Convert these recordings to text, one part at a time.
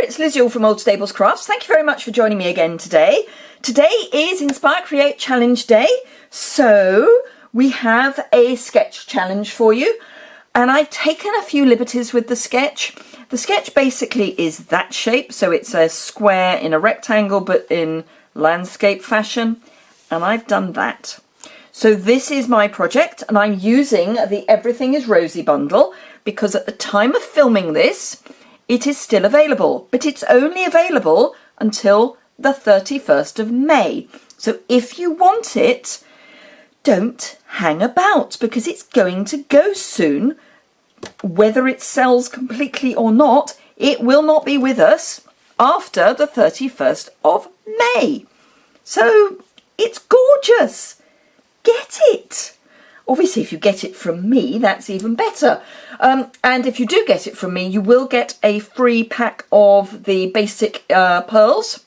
it's Liz Yuille from Old Stables Crafts. Thank you very much for joining me again today. Today is Inspire Create Challenge Day, so we have a sketch challenge for you, and I've taken a few liberties with the sketch. The sketch basically is that shape, so it's a square in a rectangle but in landscape fashion, and I've done that. So this is my project, and I'm using the Everything is Rosy bundle because at the time of filming this, it is still available, but it's only available until the 31st of May. So if you want it, don't hang about because it's going to go soon. Whether it sells completely or not, it will not be with us after the 31st of May. So it's gorgeous. Get it. Obviously, if you get it from me, that's even better. And if you do get it from me, you will get a free pack of the basic pearls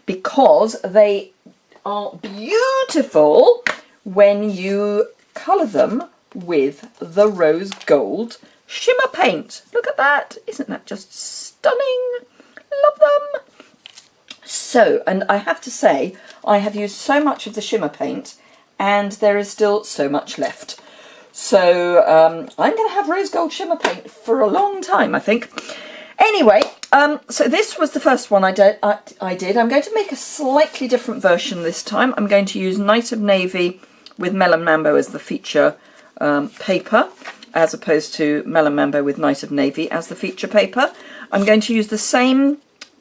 because they are beautiful when you colour them with the rose gold shimmer paint. Look at that. Isn't that just stunning? Love them. So, and I have to say, I have used so much of the shimmer paint and there is still so much left. So I'm going to have rose gold shimmer paint for a long time, I think. Anyway, so this was the first one I did. I'm going to make a slightly different version this time. I'm going to use Night of Navy with Melon Mambo as the feature paper, as opposed to Melon Mambo with Night of Navy as the feature paper. I'm going to use the same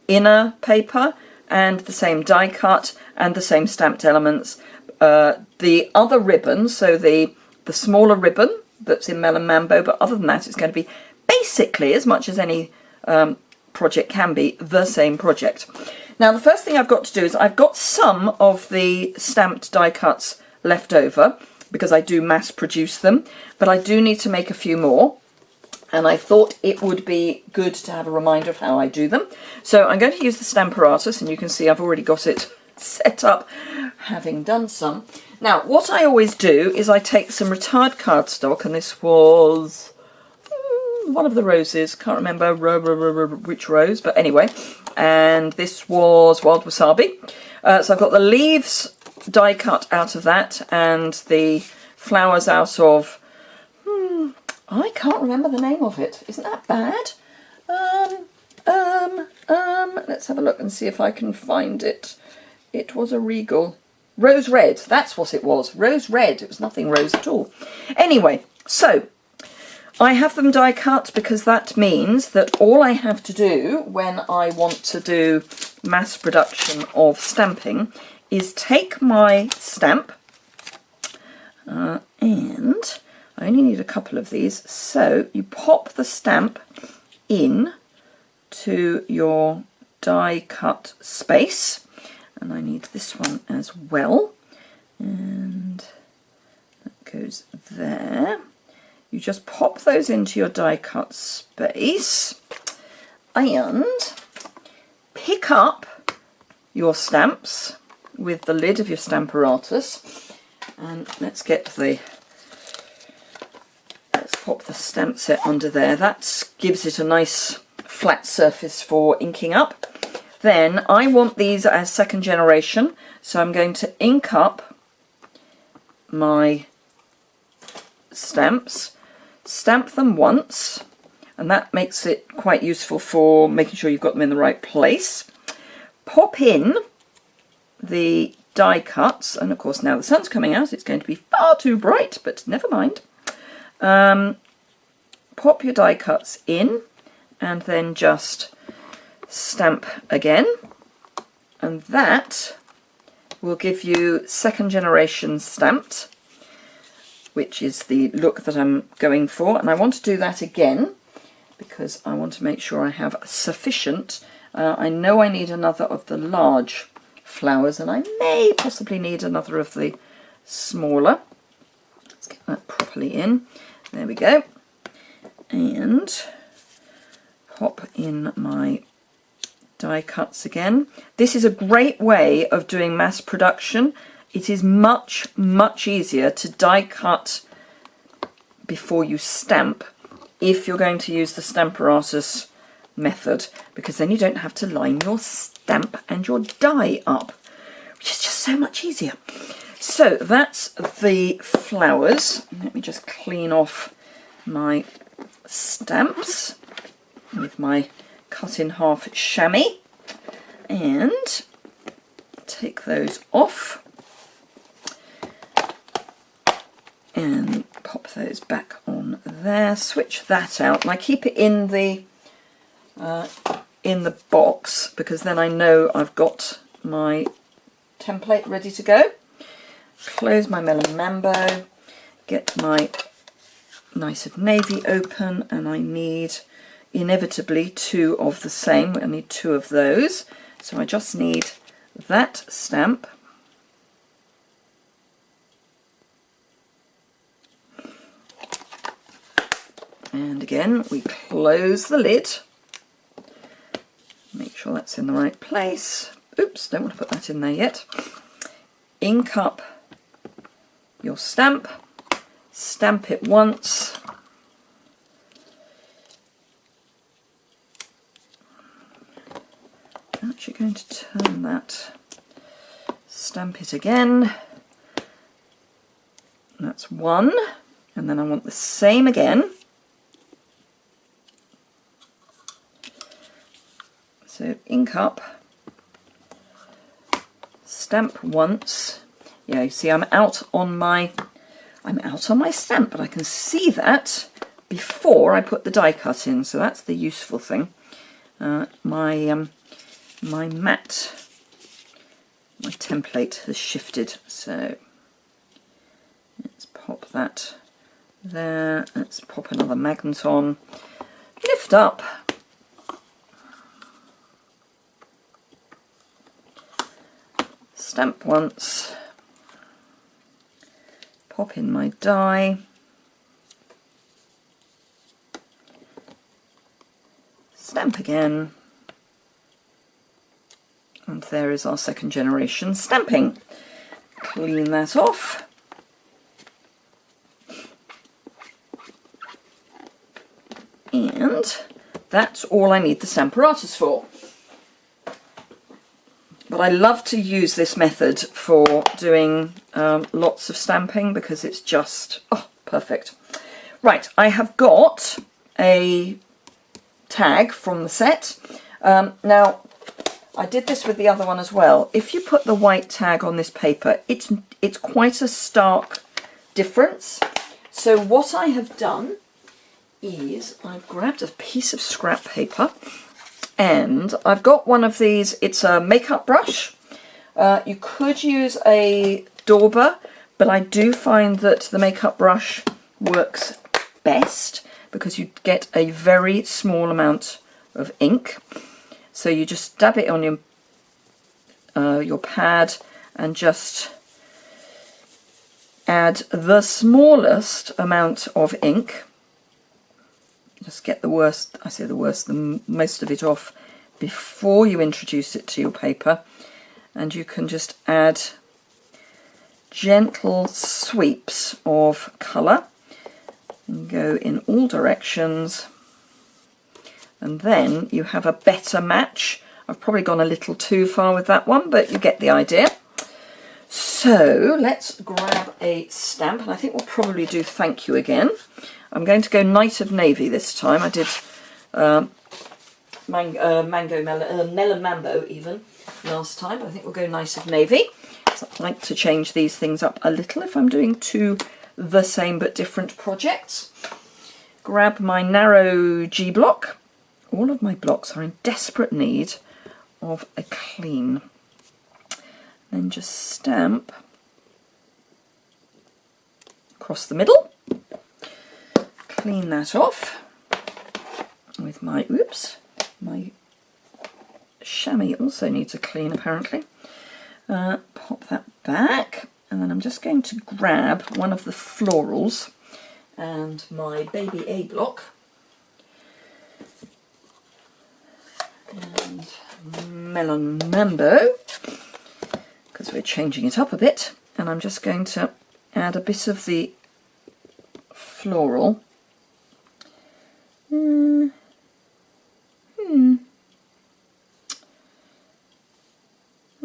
inner paper and the same die cut and the same stamped elements. The other ribbon, so the smaller ribbon that's in Melon Mambo, but other than that it's going to be basically, as much as any project can be, the same project. Now the first thing I've got to do is I've got some of the stamped die cuts left over because I do mass produce them, but I do need to make a few more, and I thought it would be good to have a reminder of how I do them. So I'm going to use the Stamparatus, and you can see I've already got it set up, having done some. Now, what I always do is I take some retired cardstock, and this was one of the roses, can't remember which rose, but anyway, and this was Wild Wasabi. So I've got the leaves die cut out of that, and the flowers out of, I can't remember the name of it. Isn't that bad? Let's have a look and see if I can find it. It was a regal. Rose red, that's what it was. Rose red, it was nothing rose at all. Anyway, so I have them die cut because that means that all I have to do when I want to do mass production of stamping is take my stamp, and I only need a couple of these, so you pop the stamp in to your die cut space. And I need this one as well, and that goes there. You just pop those into your die cut space and pick up your stamps with the lid of your Stamparatus, and let's pop the stamp set under there. That gives it a nice flat surface for inking up. Then I want these as second generation, so I'm going to ink up my stamps, stamp them once, and that makes it quite useful for making sure you've got them in the right place. Pop in the die cuts, and of course now the sun's coming out, it's going to be far too bright, but never mind. Pop your die cuts in, and then just stamp again, and that will give you second generation stamped, which is the look that I'm going for. And I want to do that again because I want to make sure I have sufficient. I know I need another of the large flowers, and I may possibly need another of the smaller. Let's get that properly in. There we go. And pop in my die cuts again. This is a great way of doing mass production. It is much, much easier to die cut before you stamp if you're going to use the Stamparatus method, because then you don't have to line your stamp and your die up, which is just so much easier. So that's the flowers. Let me just clean off my stamps with my cut in half chamois and take those off and pop those back on there. Switch that out, and I keep it in the box because then I know I've got my template ready to go. Close my Melon Mambo, get my Nice of Navy open, and I need inevitably two of the same. I need two of those, so I just need that stamp and again we close the lid, make sure that's in the right place. Oops, don't want to put that in there yet. Ink up your stamp, stamp it once, I'm actually going to turn that, stamp it again, that's one, and then I want the same again. So ink up, stamp once. Yeah, you see I'm out on my stamp, but I can see that before I put the die cut in, so that's the useful thing. My template has shifted, so let's pop that there. Let's pop another magnet on, lift up, stamp once, pop in my die, stamp again, and there is our second generation stamping. Clean that off. And that's all I need the Stamparatus for. But I love to use this method for doing lots of stamping because it's just, oh, perfect. Right, I have got a tag from the set. Now, I did this with the other one as well. If you put the white tag on this paper, it's quite a stark difference. So what I have done is I've grabbed a piece of scrap paper, and I've got one of these, it's a makeup brush. You could use a dauber, but I do find that the makeup brush works best because you get a very small amount of ink. So you just dab it on your pad and just add the smallest amount of ink. Just get the worst, I say the worst, the most of it off before you introduce it to your paper, and you can just add gentle sweeps of colour and go in all directions, and then you have a better match. I've probably gone a little too far with that one, but you get the idea. So let's grab a stamp, and I think we'll probably do thank you again. I'm going to go Night of Navy this time. I did Melon Mambo even last time, but I think we'll go Night of Navy. So I like to change these things up a little if I'm doing two the same but different projects. Grab my narrow G block. All of my blocks are in desperate need of a clean. Then just stamp across the middle. Clean that off with my, oops, my chamois also needs a clean apparently. Pop that back, and then I'm just going to grab one of the florals and my baby A block and Melon Mambo, because we're changing it up a bit, and I'm just going to add a bit of the floral.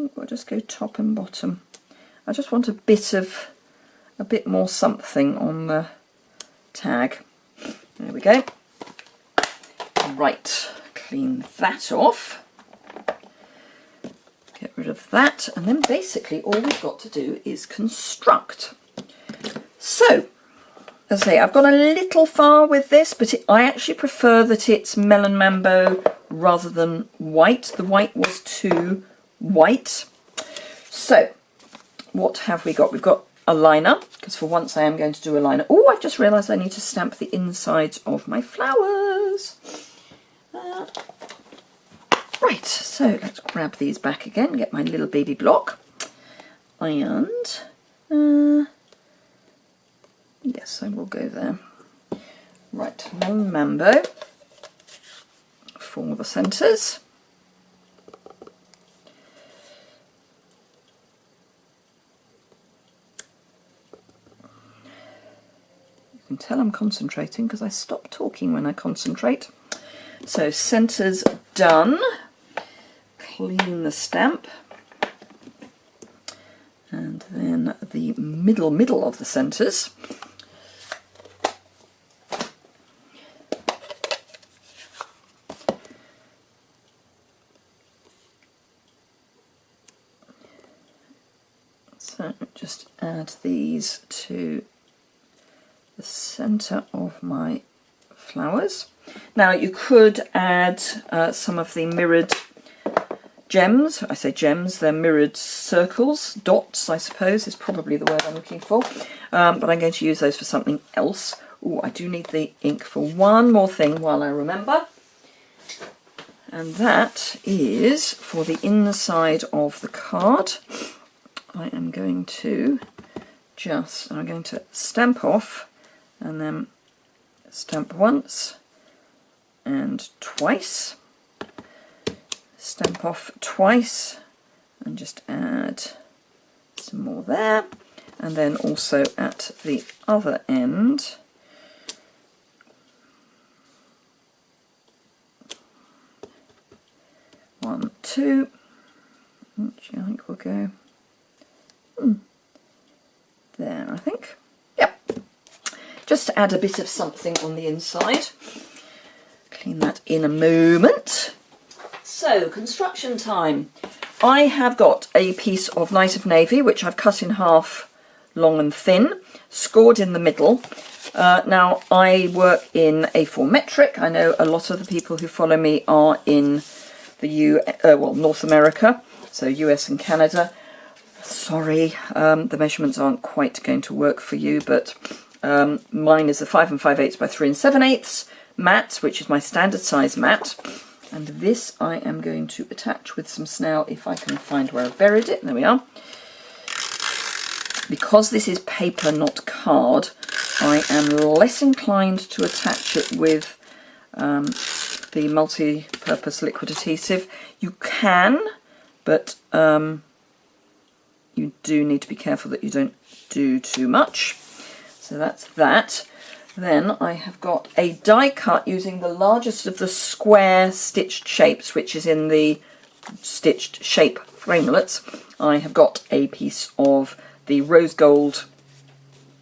think we'll just go top and bottom. I just want a bit more something on the tag. There we go. Right, clean that off. Get rid of that, and then basically all we've got to do is construct. So, as I say, I've gone a little far with this, but I actually prefer that it's melon mambo rather than white. The white was too white. So, what have we got? We've got a liner, because for once I am going to do a liner. Oh, I've just realised I need to stamp the insides of my flowers. Right, so let's grab these back again, get my little baby block. And, yes, I will go there. Right, melon mambo for the centres. You can tell I'm concentrating because I stop talking when I concentrate. So centres done. Clean the stamp. And then the middle of the centres. So just add these to the centre of my flowers. Now you could add some of the mirrored gems. I say gems, they're mirrored circles, dots I suppose is probably the word I'm looking for, but I'm going to use those for something else. Oh, I do need the ink for one more thing while I remember, and that is for the inside of the card. I am going to I'm going to stamp off and then stamp once and twice, stamp off twice, and just add some more there, and then also at the other end one, two, which I think will go there, I think. Yep, just to add a bit of something on the inside. Clean that in a moment. So, construction time. I have got a piece of Night of Navy, which I've cut in half long and thin, scored in the middle. Now, I work in A4 metric. I know a lot of the people who follow me are in the North America, so US and Canada. Sorry, the measurements aren't quite going to work for you, but mine is a 5 5/8 by 3 7/8 mat, which is my standard size mat. And this I am going to attach with some snail if I can find where I've buried it. There we are. Because this is paper, not card, I am less inclined to attach it with the multi-purpose liquid adhesive. You can, but you do need to be careful that you don't do too much. So that's that. Then I have got a die cut using the largest of the square stitched shapes, which is in the stitched shape framelets. I have got a piece of the rose gold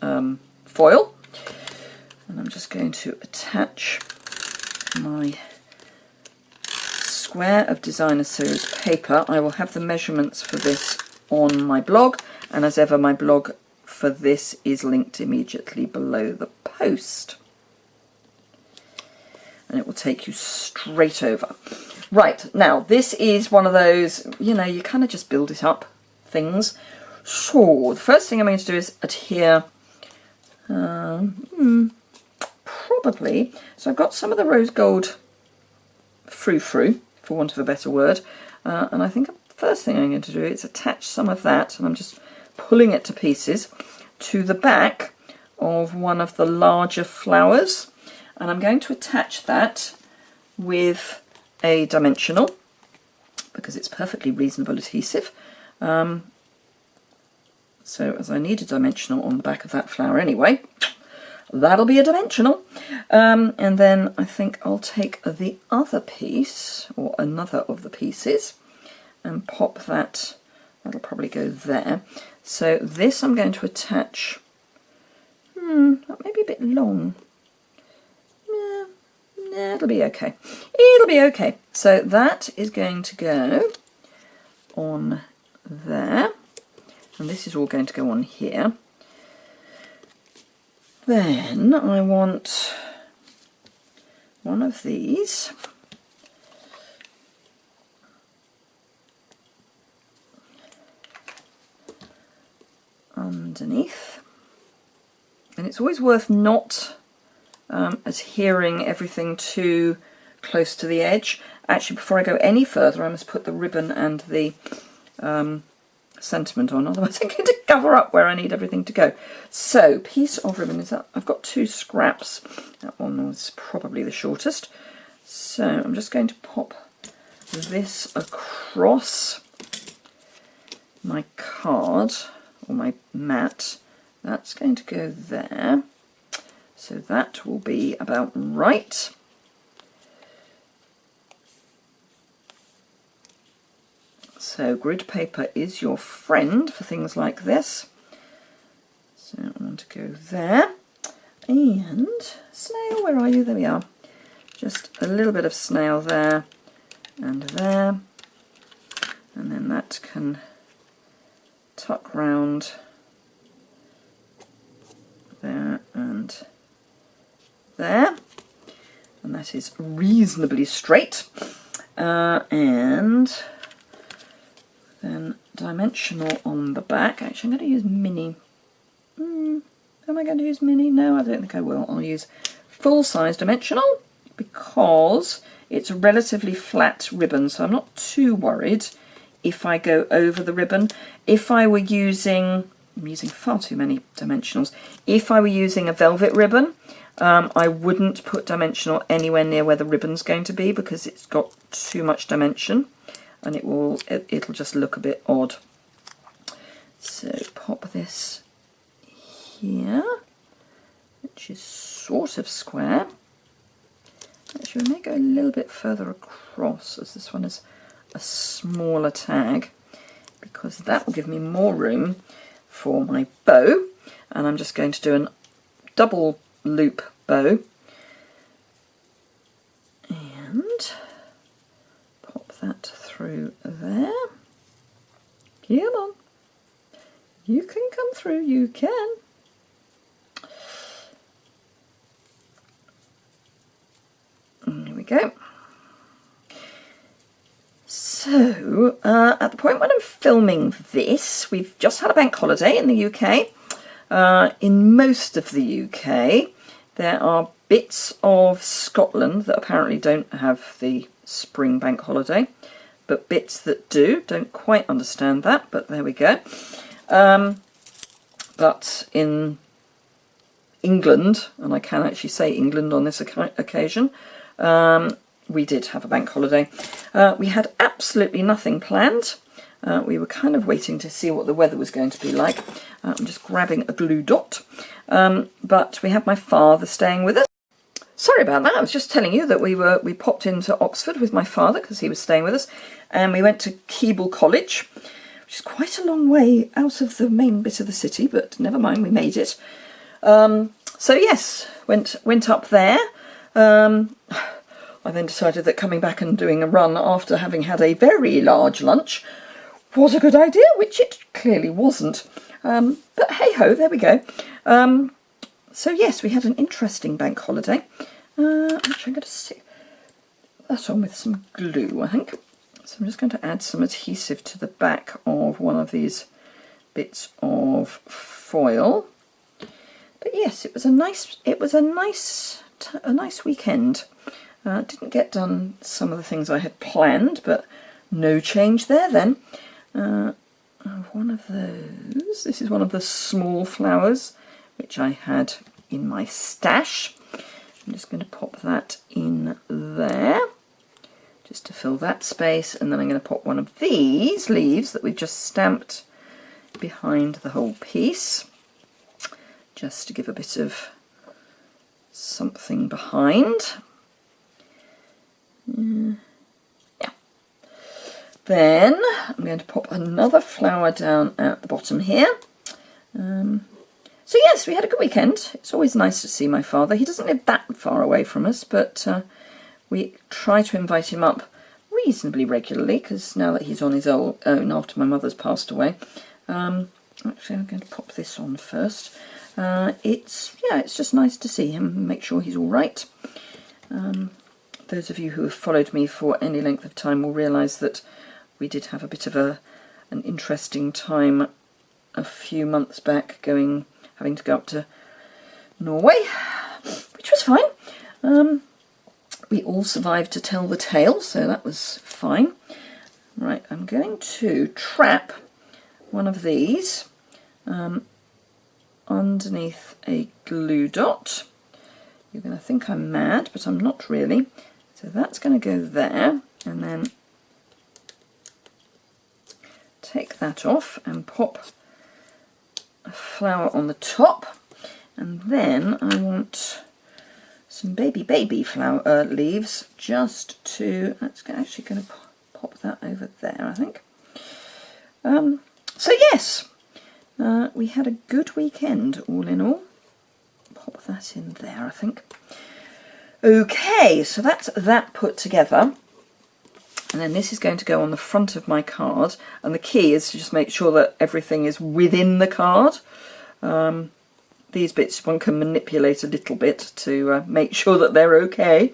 foil, and I'm just going to attach my square of Designer Series paper. I will have the measurements for this on my blog, and as ever my blog for this is linked immediately below the post, and it will take you straight over. Right, now this is one of those, you know, you kind of just build it up things. So the first thing I'm going to do is adhere probably, so I've got some of the rose gold frou-frou, for want of a better word, and I think the first thing I'm going to do is attach some of that, and I'm just pulling it to pieces, to the back of one of the larger flowers, and I'm going to attach that with a dimensional because it's perfectly reasonable adhesive. So as I need a dimensional on the back of that flower anyway, that'll be a dimensional. And then I think I'll take the other piece, or another of the pieces, and pop that that'll probably go there. So this I'm going to attach, that may be a bit long. Yeah, it'll be okay. It'll be okay. So that is going to go on there, and this is all going to go on here. Then I want one of these underneath, and it's always worth not adhering everything too close to the edge. Actually, before I go any further, I must put the ribbon and the sentiment on, otherwise I'm going to cover up where I need everything to go. So, piece of ribbon is that I've got 2 scraps. That one was probably the shortest. So I'm just going to pop this across my card or my mat. That's going to go there. So that will be about right. So grid paper is your friend for things like this. So I want to go there. And snail, where are you? There we are. Just a little bit of snail there and there. And then that can tuck round there and there. And that is reasonably straight. And then dimensional on the back. Actually, I'm going to use mini. Am I going to use mini? No, I don't think I will. I'll use full-size dimensional because it's a relatively flat ribbon, so I'm not too worried if I go over the ribbon. If I were using, I'm using far too many dimensionals. If I were using a velvet ribbon, I wouldn't put dimensional anywhere near where the ribbon's going to be because it's got too much dimension and it'll just look a bit odd. So pop this here, which is sort of square. Actually, we may go a little bit further across as this one is a smaller tag because that will give me more room for my bow. And I'm just going to do a double loop bow and pop that through there. Come on. You can come through, you can. There we go. So, at the point when I'm filming this, we've just had a bank holiday in the UK. In most of the UK, there are bits of Scotland that apparently don't have the spring bank holiday, but bits that do. Don't quite understand that, but there we go. But in England, and I can actually say England on this occasion, we did have a bank holiday. We had absolutely nothing planned. We were kind of waiting to see what the weather was going to be like. I'm just grabbing a glue dot. But we had my father staying with us. Sorry about that. I was just telling you that we popped into Oxford with my father because he was staying with us, and we went to Keble College, which is quite a long way out of the main bit of the city, but never mind, we made it. So yes, went up there. I then decided that coming back and doing a run after having had a very large lunch was a good idea, which it clearly wasn't. But hey-ho, there we go. So yes, we had an interesting bank holiday. Actually, I'm going to stick that on with some glue, I think. So I'm just going to add some adhesive to the back of one of these bits of foil. But yes, it was a nice weekend. Didn't get done some of the things I had planned, but no change there then. One of those. This is one of the small flowers which I had in my stash. I'm just going to pop that in there just to fill that space, and then I'm going to pop one of these leaves that we've just stamped behind the whole piece just to give a bit of something behind. Yeah. Then I'm going to pop another flower down at the bottom here. So yes, we had a good weekend. It's always nice to see my father. He doesn't live that far away from us, but we try to invite him up reasonably regularly, because now that he's on his own after my mother's passed away. Actually, I'm going to pop this on first. It's just nice to see him and make sure he's all right. Those of you who have followed me for any length of time will realise that we did have a bit of an interesting time a few months back, having to go up to Norway, which was fine. We all survived to tell the tale, so that was fine. Right, I'm going to trap one of these underneath a glue dot. You're going to think I'm mad, but I'm not really. So that's going to go there, and then take that off and pop a flower on the top. And then I want some baby flower leaves, just to, that's actually going to pop that over there, I think. So yes, we had a good weekend all in all. Pop that in there, I think. Okay, so that's that put together. And then this is going to go on the front of my card, and the key is to just make sure that everything is within the card. These bits one can manipulate a little bit to make sure that they're okay.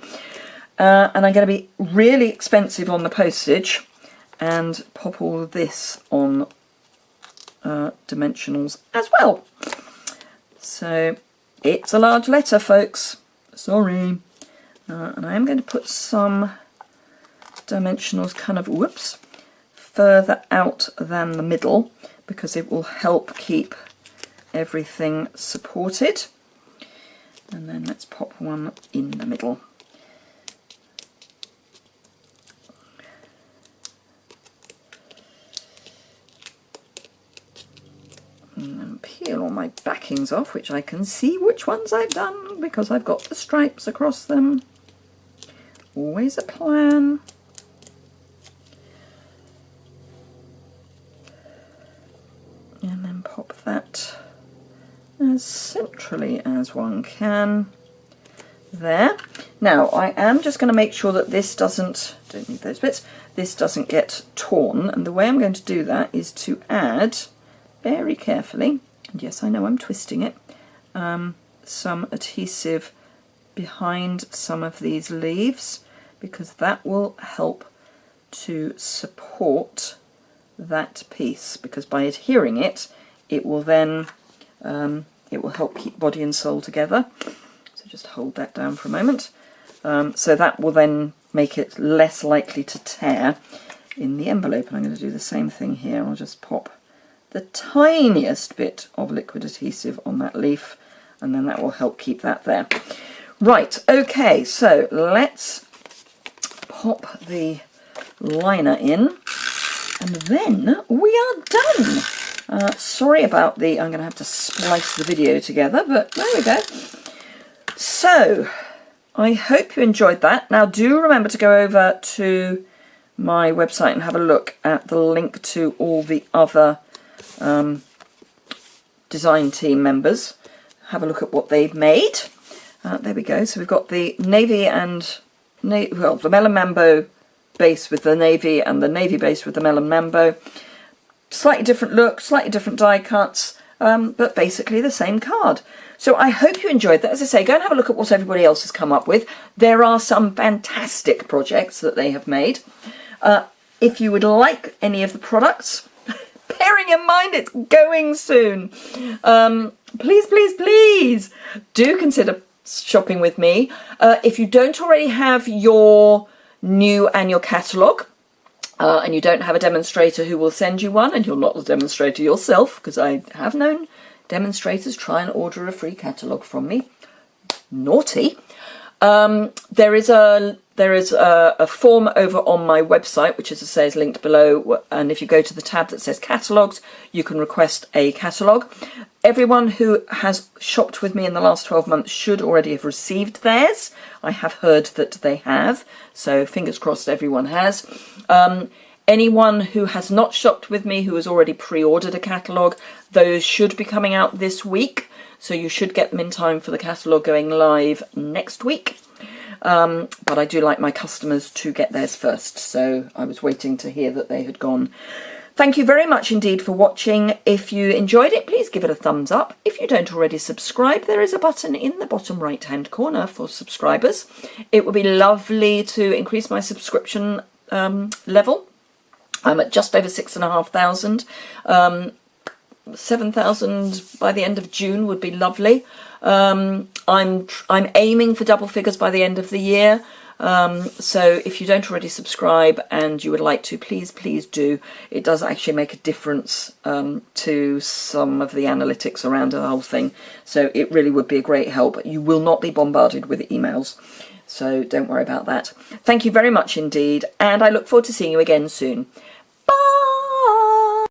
And I'm going to be really expensive on the postage and pop all of this on dimensionals as well. So it's a large letter, folks. Sorry. And I am going to put some dimensionals kind of, whoops, further out than the middle, because it will help keep everything supported. And then let's pop one in the middle. And then peel all my backings off, which I can see which ones I've done because I've got the stripes across them. Always a plan. And then pop that as centrally as one can there. Now I am just going to make sure that this doesn't, don't need those bits, this doesn't get torn, and the way I'm going to do that is to add very carefully, and yes I know I'm twisting it, some adhesive behind some of these leaves, because that will help to support that piece, because by adhering it, it will then it will help keep body and soul together. So just hold that down for a moment. So that will then make it less likely to tear in the envelope. And I'm going to do the same thing here. I'll just pop the tiniest bit of liquid adhesive on that leaf, and then that will help keep that there. Right, okay, so let's pop the liner in, and then we are done. Sorry about the, I'm going to have to splice the video together, but there we go. So, I hope you enjoyed that. Now do remember to go over to my website and have a look at the link to all the other design team members. Have a look at what they've made. There we go. So we've got the navy and, well, the melon mambo base with the navy and the navy base with the melon mambo. Slightly different look, slightly different die cuts, but basically the same card. So I hope you enjoyed that. As I say, go and have a look at what everybody else has come up with. There are some fantastic projects that they have made. If you would like any of the products, bearing in mind it's going soon, please, please, please do consider shopping with me. If you don't already have your new annual catalogue, and you don't have a demonstrator who will send you one, and you're not the demonstrator yourself, because I have known demonstrators try and order a free catalogue from me. Naughty. There is a form over on my website, which, as I say, is linked below, and if you go to the tab that says catalogues, you can request a catalogue. Everyone who has shopped with me in the last 12 months should already have received theirs. I have heard that they have, so fingers crossed everyone has. Anyone who has not shopped with me, who has already pre-ordered a catalogue, those should be coming out this week. So you should get them in time for the catalogue going live next week. But I do like my customers to get theirs first. So I was waiting to hear that they had gone. Thank you very much indeed for watching. If you enjoyed it, please give it a thumbs up. If you don't already subscribe, there is a button in the bottom right-hand corner for subscribers. It would be lovely to increase my subscription level. I'm at just over 6,500. 7,000 by the end of June would be lovely. I'm aiming for double figures by the end of the year. So if you don't already subscribe and you would like to, please do. It does actually make a difference to some of the analytics around the whole thing. So it really would be a great help. You will not be bombarded with emails, so don't worry about that. Thank you very much indeed, and I look forward to seeing you again soon.